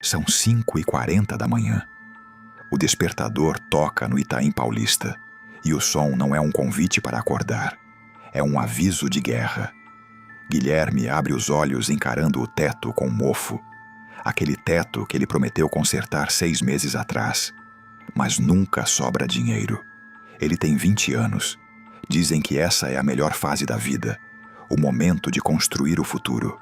São 5h40 da manhã. O despertador toca no Itaim Paulista e o som não é um convite para acordar, é um aviso de guerra. Guilherme abre os olhos encarando o teto com mofo, aquele teto que ele prometeu consertar 6 meses atrás. Mas nunca sobra dinheiro. Ele tem 20 anos. Dizem que essa é a melhor fase da vida, o momento de construir o futuro.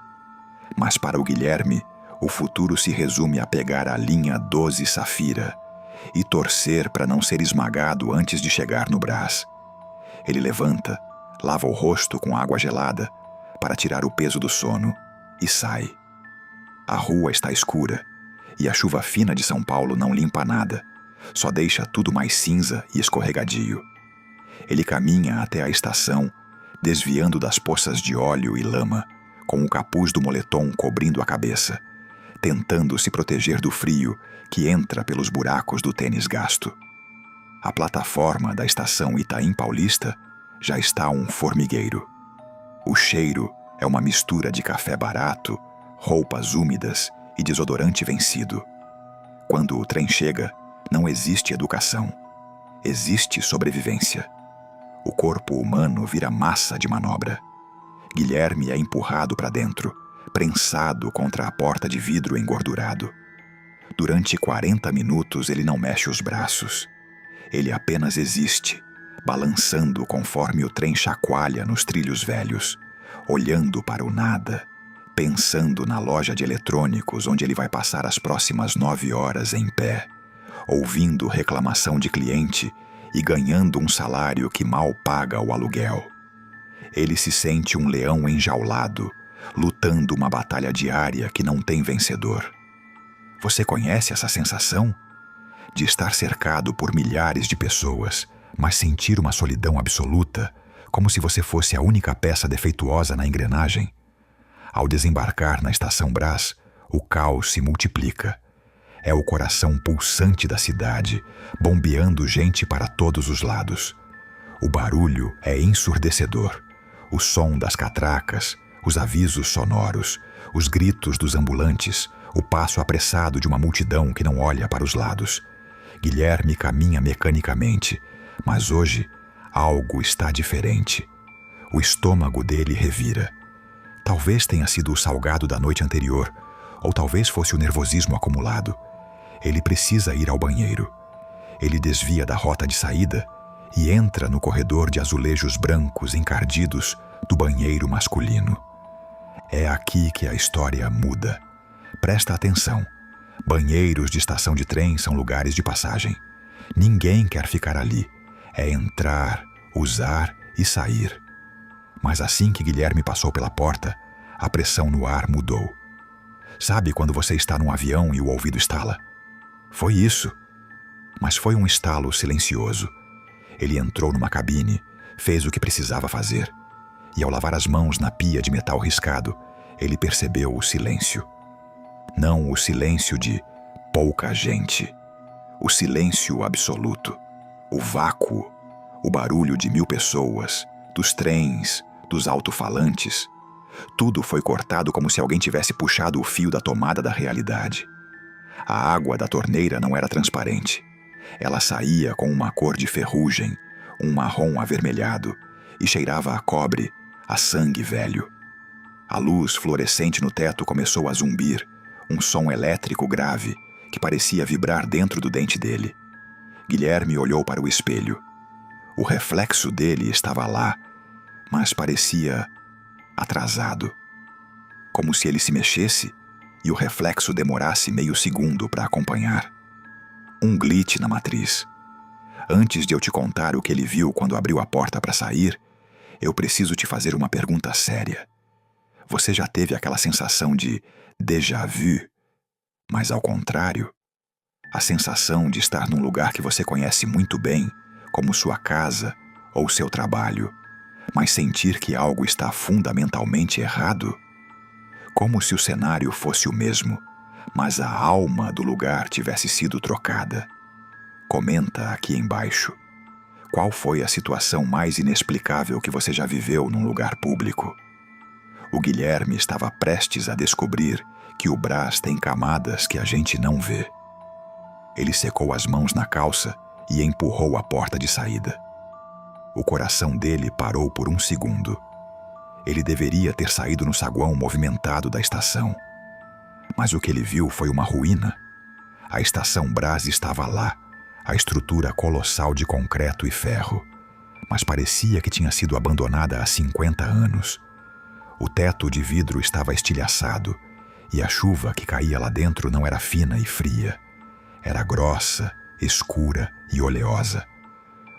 Mas para o Guilherme, o futuro se resume a pegar a linha 12 Safira e torcer para não ser esmagado antes de chegar no Brás. Ele levanta, lava o rosto com água gelada para tirar o peso do sono e sai. A rua está escura e a chuva fina de São Paulo não limpa nada, só deixa tudo mais cinza e escorregadio. Ele caminha até a estação, desviando das poças de óleo e lama, com o capuz do moletom cobrindo a cabeça, tentando se proteger do frio que entra pelos buracos do tênis gasto. A plataforma da estação Itaim Paulista já está um formigueiro. O cheiro é uma mistura de café barato, roupas úmidas e desodorante vencido. Quando o trem chega, não existe educação. Existe sobrevivência. O corpo humano vira massa de manobra. Guilherme é empurrado para dentro, prensado contra a porta de vidro engordurado. Durante 40 minutos ele não mexe os braços. Ele apenas existe, balançando conforme o trem chacoalha nos trilhos velhos, olhando para o nada, pensando na loja de eletrônicos onde ele vai passar as próximas 9 horas em pé, ouvindo reclamação de cliente e ganhando um salário que mal paga o aluguel. Ele se sente um leão enjaulado, lutando uma batalha diária que não tem vencedor. Você conhece essa sensação? De estar cercado por milhares de pessoas, mas sentir uma solidão absoluta, como se você fosse a única peça defeituosa na engrenagem? Ao desembarcar na estação Brás, o caos se multiplica. É o coração pulsante da cidade, bombeando gente para todos os lados. O barulho é ensurdecedor. O som das catracas, os avisos sonoros, os gritos dos ambulantes, o passo apressado de uma multidão que não olha para os lados. Guilherme caminha mecanicamente, mas hoje algo está diferente. O estômago dele revira. Talvez tenha sido o salgado da noite anterior, ou talvez fosse o nervosismo acumulado. Ele precisa ir ao banheiro. Ele desvia da rota de saída e entra no corredor de azulejos brancos encardidos do banheiro masculino. É aqui que a história muda. Presta atenção. Banheiros de estação de trem são lugares de passagem. Ninguém quer ficar ali. É entrar, usar e sair. Mas assim que Guilherme passou pela porta, a pressão no ar mudou. Sabe quando você está num avião e o ouvido estala? Foi isso. Mas foi um estalo silencioso. Ele entrou numa cabine, fez o que precisava fazer. E ao lavar as mãos na pia de metal riscado, ele percebeu o silêncio. Não o silêncio de pouca gente. O silêncio absoluto. O vácuo. O barulho de 1000 pessoas, dos trens, dos alto-falantes. Tudo foi cortado como se alguém tivesse puxado o fio da tomada da realidade. A água da torneira não era transparente. Ela saía com uma cor de ferrugem, um marrom avermelhado, e cheirava a cobre, a sangue velho. A luz fluorescente no teto começou a zumbir, um som elétrico grave que parecia vibrar dentro do dente dele. Guilherme olhou para o espelho. O reflexo dele estava lá, mas parecia atrasado. Como se ele se mexesse e o reflexo demorasse meio segundo para acompanhar. Um glitch na matriz. Antes de eu te contar o que ele viu quando abriu a porta para sair, eu preciso te fazer uma pergunta séria. Você já teve aquela sensação de déjà vu, mas ao contrário? A sensação de estar num lugar que você conhece muito bem, como sua casa ou seu trabalho, mas sentir que algo está fundamentalmente errado? Como se o cenário fosse o mesmo, mas a alma do lugar tivesse sido trocada. Comenta aqui embaixo. Qual foi a situação mais inexplicável que você já viveu num lugar público? O Guilherme estava prestes a descobrir que o Brás tem camadas que a gente não vê. Ele secou as mãos na calça e empurrou a porta de saída. O coração dele parou por um segundo. Ele deveria ter saído no saguão movimentado da estação. Mas o que ele viu foi uma ruína. A estação Brás estava lá, a estrutura colossal de concreto e ferro, mas parecia que tinha sido abandonada há 50 anos. O teto de vidro estava estilhaçado e a chuva que caía lá dentro não era fina e fria. Era grossa, escura e oleosa.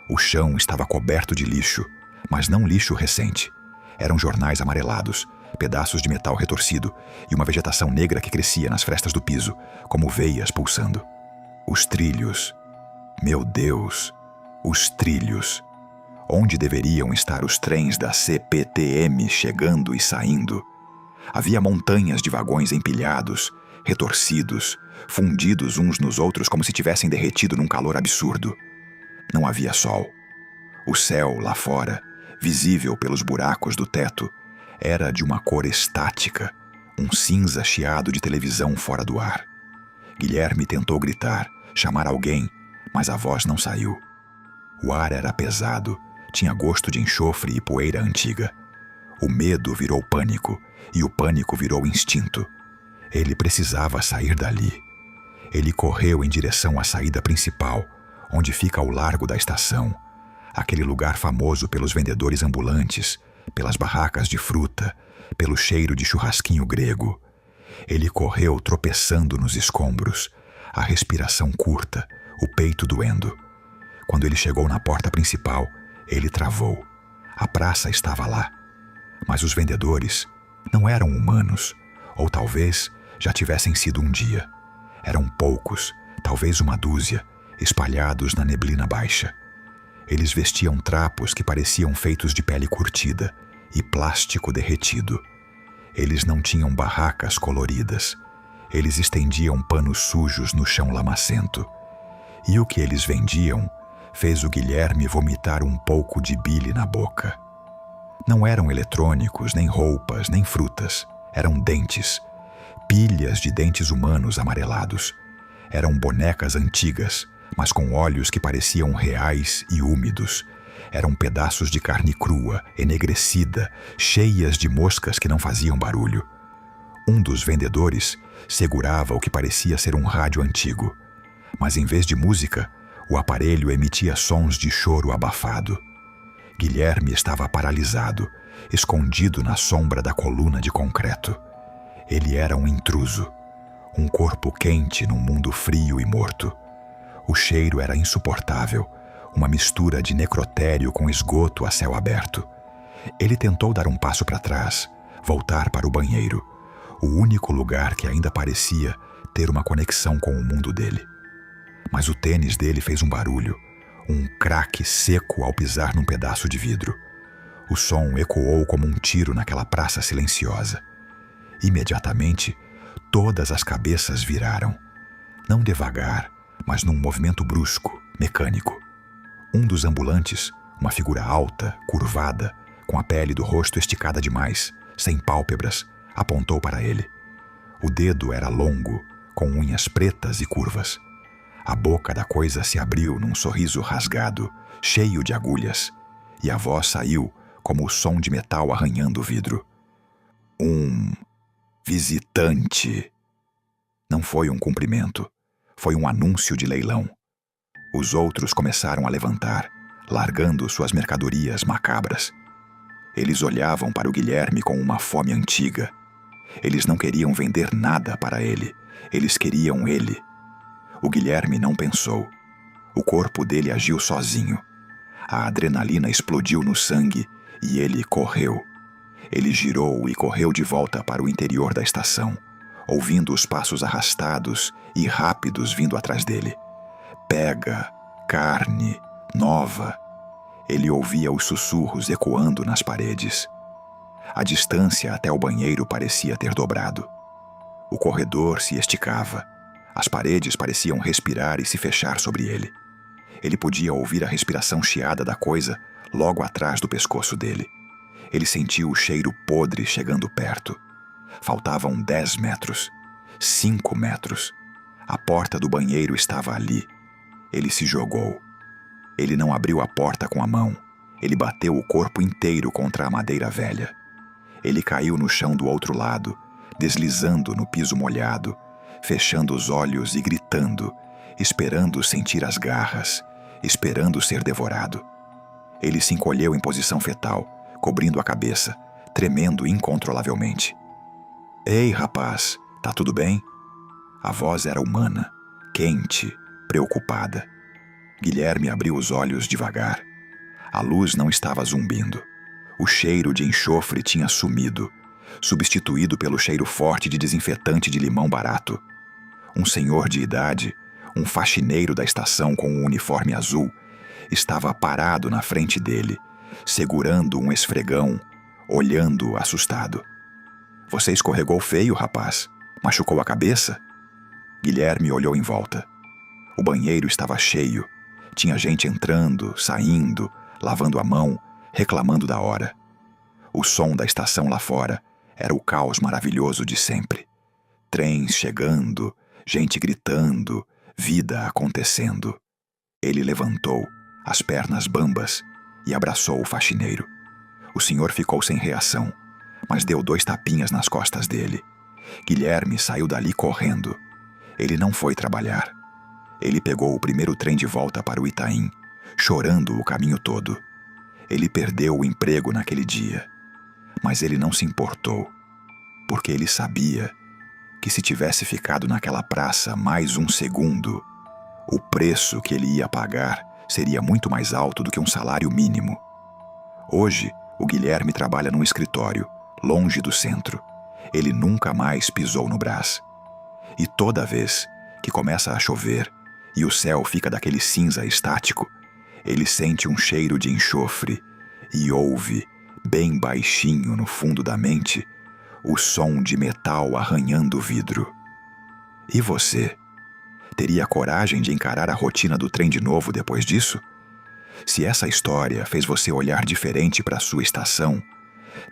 O chão estava coberto de lixo, mas não lixo recente. Eram jornais amarelados, pedaços de metal retorcido e uma vegetação negra que crescia nas frestas do piso, como veias pulsando. Os trilhos. Meu Deus, os trilhos. Onde deveriam estar os trens da CPTM chegando e saindo? Havia montanhas de vagões empilhados, retorcidos, fundidos uns nos outros como se tivessem derretido num calor absurdo. Não havia sol. O céu lá fora, visível pelos buracos do teto, era de uma cor estática, um cinza chiado de televisão fora do ar. Guilherme tentou gritar, chamar alguém, mas a voz não saiu. O ar era pesado, tinha gosto de enxofre e poeira antiga. O medo virou pânico, e o pânico virou instinto. Ele precisava sair dali. Ele correu em direção à saída principal, onde fica o largo da estação, aquele lugar famoso pelos vendedores ambulantes, pelas barracas de fruta, pelo cheiro de churrasquinho grego. Ele correu tropeçando nos escombros, a respiração curta, o peito doendo. Quando ele chegou na porta principal, ele travou. A praça estava lá. Mas os vendedores não eram humanos, ou talvez já tivessem sido um dia. Eram poucos, talvez uma dúzia, espalhados na neblina baixa. Eles vestiam trapos que pareciam feitos de pele curtida e plástico derretido. Eles não tinham barracas coloridas. Eles estendiam panos sujos no chão lamacento. E o que eles vendiam fez o Guilherme vomitar um pouco de bile na boca. Não eram eletrônicos, nem roupas, nem frutas. Eram dentes. Pilhas de dentes humanos amarelados. Eram bonecas antigas, mas com olhos que pareciam reais e úmidos. Eram pedaços de carne crua, enegrecida, cheias de moscas que não faziam barulho. Um dos vendedores segurava o que parecia ser um rádio antigo, mas em vez de música, o aparelho emitia sons de choro abafado. Guilherme estava paralisado, escondido na sombra da coluna de concreto. Ele era um intruso, um corpo quente num mundo frio e morto. O cheiro era insuportável, uma mistura de necrotério com esgoto a céu aberto. Ele tentou dar um passo para trás, voltar para o banheiro, o único lugar que ainda parecia ter uma conexão com o mundo dele. Mas o tênis dele fez um barulho, um craque seco ao pisar num pedaço de vidro. O som ecoou como um tiro naquela praça silenciosa. Imediatamente, todas as cabeças viraram. Não devagar, mas num movimento brusco, mecânico. Um dos ambulantes, uma figura alta, curvada, com a pele do rosto esticada demais, sem pálpebras, apontou para ele. O dedo era longo, com unhas pretas e curvas. A boca da coisa se abriu num sorriso rasgado, cheio de agulhas, e a voz saiu como o som de metal arranhando o vidro. Um visitante. Não foi um cumprimento, foi um anúncio de leilão. Os outros começaram a levantar, largando suas mercadorias macabras. Eles olhavam para o Guilherme com uma fome antiga. Eles não queriam vender nada para ele, eles queriam ele. O Guilherme não pensou. O corpo dele agiu sozinho. A adrenalina explodiu no sangue e ele correu. Ele girou e correu de volta para o interior da estação, ouvindo os passos arrastados e rápidos vindo atrás dele. Pega, carne, nova. Ele ouvia os sussurros ecoando nas paredes. A distância até o banheiro parecia ter dobrado. O corredor se esticava. As paredes pareciam respirar e se fechar sobre ele. Ele podia ouvir a respiração chiada da coisa logo atrás do pescoço dele. Ele sentiu o cheiro podre chegando perto. Faltavam 10 metros. 5 metros. A porta do banheiro estava ali. Ele se jogou. Ele não abriu a porta com a mão. Ele bateu o corpo inteiro contra a madeira velha. Ele caiu no chão do outro lado, deslizando no piso molhado, fechando os olhos e gritando, esperando sentir as garras, esperando ser devorado. Ele se encolheu em posição fetal, cobrindo a cabeça, tremendo incontrolavelmente. "Ei, rapaz, tá tudo bem?" A voz era humana, quente, preocupada. Guilherme abriu os olhos devagar. A luz não estava zumbindo. O cheiro de enxofre tinha sumido, substituído pelo cheiro forte de desinfetante de limão barato. Um senhor de idade, um faxineiro da estação com um uniforme azul, estava parado na frente dele, segurando um esfregão, olhando assustado. "Você escorregou feio, rapaz. Machucou a cabeça?" Guilherme olhou em volta. O banheiro estava cheio. Tinha gente entrando, saindo, lavando a mão, reclamando da hora. O som da estação lá fora era o caos maravilhoso de sempre. Trens chegando, gente gritando, vida acontecendo. Ele levantou, as pernas bambas, e abraçou o faxineiro. O senhor ficou sem reação, mas deu 2 tapinhas nas costas dele. Guilherme saiu dali correndo. Ele não foi trabalhar. Ele pegou o primeiro trem de volta para o Itaim, chorando o caminho todo. Ele perdeu o emprego naquele dia, mas ele não se importou, porque ele sabia que se tivesse ficado naquela praça mais um segundo, o preço que ele ia pagar seria muito mais alto do que um salário mínimo. Hoje, o Guilherme trabalha num escritório, longe do centro. Ele nunca mais pisou no Brás. E toda vez que começa a chover e o céu fica daquele cinza estático, ele sente um cheiro de enxofre e ouve, bem baixinho no fundo da mente, o som de metal arranhando o vidro. E você? Teria coragem de encarar a rotina do trem de novo depois disso? Se essa história fez você olhar diferente para a sua estação,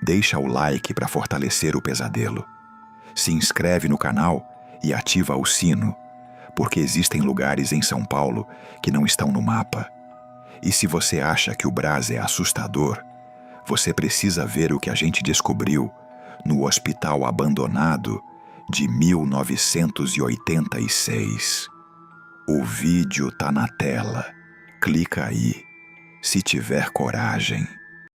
deixa o like para fortalecer o pesadelo. Se inscreve no canal e ativa o sino, porque existem lugares em São Paulo que não estão no mapa. E se você acha que o Brás é assustador, você precisa ver o que a gente descobriu no hospital abandonado de 1986. O vídeo tá na tela. Clica aí, se tiver coragem.